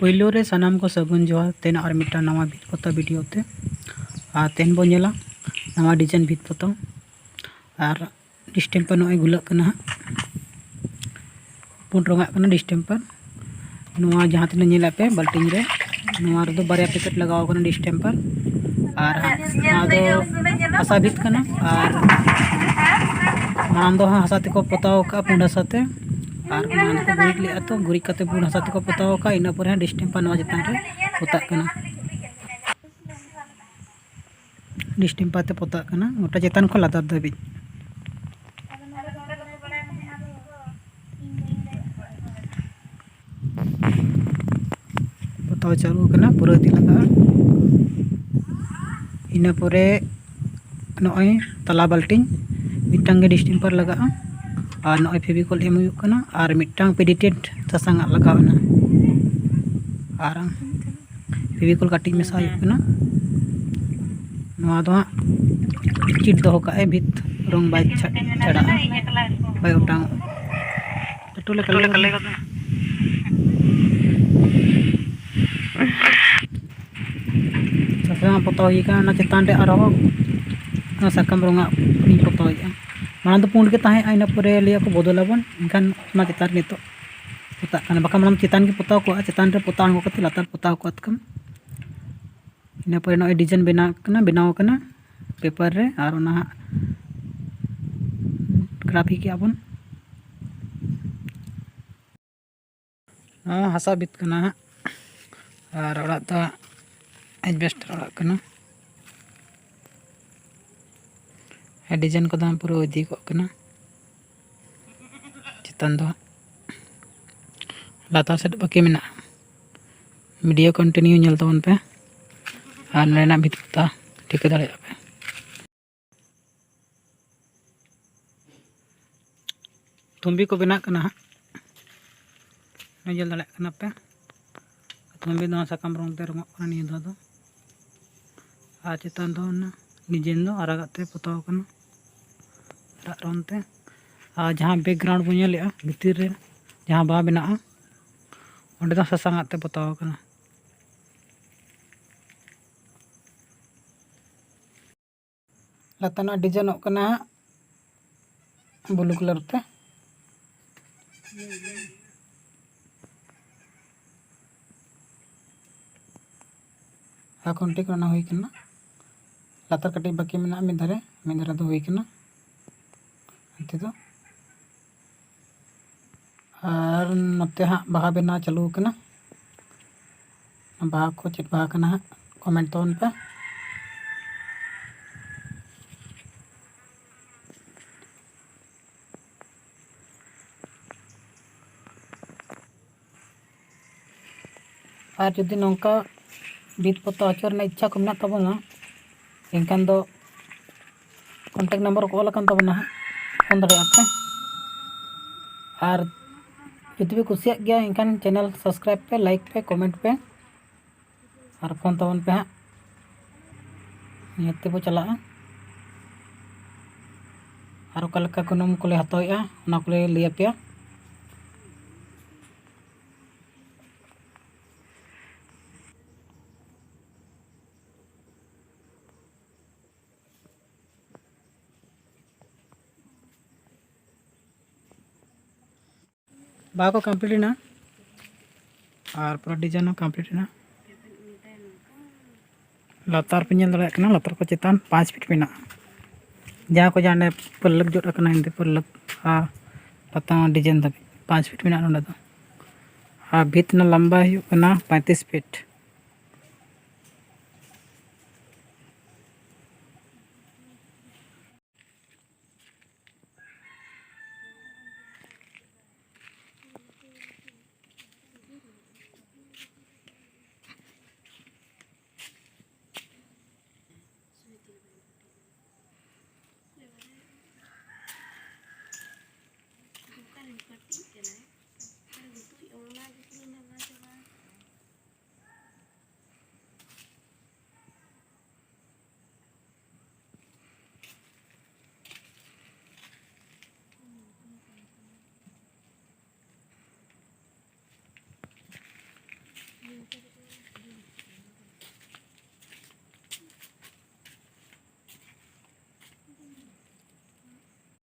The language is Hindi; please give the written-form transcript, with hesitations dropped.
पहिलो रे सानाम को सगुन जोहार तेन और मिट्टा नवा भीत पोता वीडियो ते तेन बो नेला नवा डिजाइन भीत पोता और डिस्टेम्पर नॉय गुलक कना पुन रंगा कना डिस्टेम्पर नवा जहाँ तीन नेला पे बाल्टिंग रे नवा रे दो बारे पैकेट लगाव कना डिस्टेम्पर और नवा दो हसा भीत कना और मांग दो हसा ते को पोताव का पुंड हसा ते और मांग को गुरिक ले तो गुरिक कते पुंड हसा ते को पोताव का इना पर डिस्टेम्पर नवा चितान रे पोता कना डिस्टेम्पर ते पोता कना गोटा चितान को लातार धाबी पोताव चालू कना पूरा दी लगा इना परे नॉय तला बाल्टिंग मिट्टांग डिस्टेम्पर लगा और नॉय फेविकॉल एम हुई कना और मिट्टांग पेडिटेड तसांग लगावना और फेविकॉल कटिंग में सा कना नवा दो चिट दो का भीत रंग बाय छड़ा बाय उटांग टटुले कले सफा पोताव का ना चितान रे आरो साकम रंगा पोताव माना तो पुंड के ताहे आइना परे लिया को बदलाबन इनखान ना चितान नितो पोता कना बाका माना चितान के पोताव को चितान रे पोताव को कते लातार पोताव को कम इना परे नॉय डिजाइन बनाव कना पेपर रे और ना ग्राफी के आबन हसा बीत कना और ओड़ा दा एजबेस्टर ओड़ा कना डिजाइन को दाम पूरा इदी को कना चितान दो लातार सेट बाकी मेना वीडियो कंटिन्यू नेल तबन पे और नरेना भीत पोता ठिका दाड़े पे थुम्बी को बना कना नजल दाड़े कना पे थुम्बी दो साकम रंग ते रंग कना निया दो आ चितान दो ना डिजाइन दो आरागते पोताव कना रंगते आ जहाँ बैकग्राउंड बो नेलेआ भितर रे जहाँ बा बना ओंडे दो ससांगाते पोताव कना लाताना डिजाइन कना ब्लू कलर ते खुंटी को हुई कना लातार कटी बाकी मेना मिद धारे दो हुई कना अंते दो और नते हाँ बाहा बना चालू कना बाहा को चेक बाहा कना कमेंट तबन पे और जुदी नौका बीत पोता आचर इच्छा को मेना तबना इनकान दो कॉन्टेक्ट नंबर को ऑल तबना फोन दाड़े पे और जुदी भी कुसिया गया इनकान चैनल सब्सक्राइब पे लाइक पे कमेंट पे और फोन तबन पे हाँ नियते बो चला और ओका कुनुम को हतोया ओना को लिया पे बाहा को कम्प्लीट ना और पूरा डिजाइन कम्प्लीट ना लातार पे नेल दाड़े कना लातार को चितान 5 फीट मेना जहाँ को जाने पल्लक जोड़ कना हिंदी पल्लक पता डिजाइन धाबी 5 फीट मेना नोंडे दो और भीत ना लंबा हुई कना 35 फीट